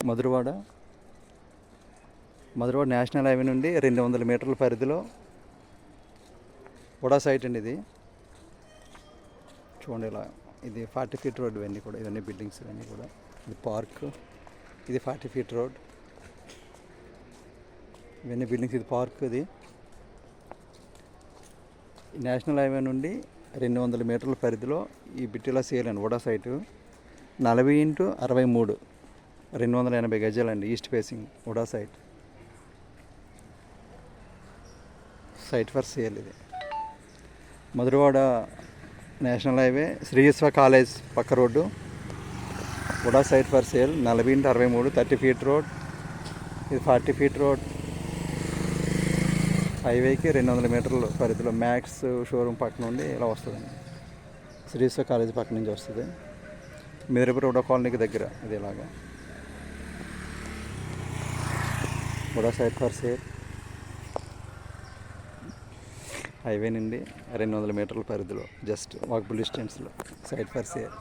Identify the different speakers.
Speaker 1: Madhurawada national highway నుండి 200 మీటర్ల పరిధిలో కూడా సైట్ అండి ఇది. చూడండి ఇలా, ఇది 40 ఫీట్ రోడ్. ఇవన్నీ బిల్డింగ్స్ ఇవన్నీ కూడా. ఇది పార్క్, ఇది 40 ఫీట్ రోడ్. ఇవన్నీ బిల్డింగ్స్, ఇది పార్క్. ఇది నేషనల్ హైవే నుండి 200 మీటర్ల పరిధిలో ఈ బిట్టిలా సేల్ అండి. కూడా సైటు 40x63 280 గజాలండి. East facing UDA site for sale. ఇది మధురవాడ నేషనల్ హైవే, శ్రీశ్వ కాలేజ్ పక్క road. UDA site for sale 40x63 30 feet road. ఇది 40 ఫీట్ రోడ్. హైవేకి 200 మీటర్ల పరిధిలో మ్యాక్స్ షోరూమ్ పక్క నుండి ఇలా వస్తుందండి. శ్రీశ్వ కాలేజ్ పక్క నుంచి వస్తుంది. మిరపూర్ ఉడా కాలనీకి దగ్గర. ఇది ఇలాగా ఉడా సైట్ ఫర్ సేల్. హైవే నుండి 200 మీటర్ల పరిధిలో జస్ట్ వాకబుల్ డిస్టెన్స్లో సైట్ ఫర్ సేల్.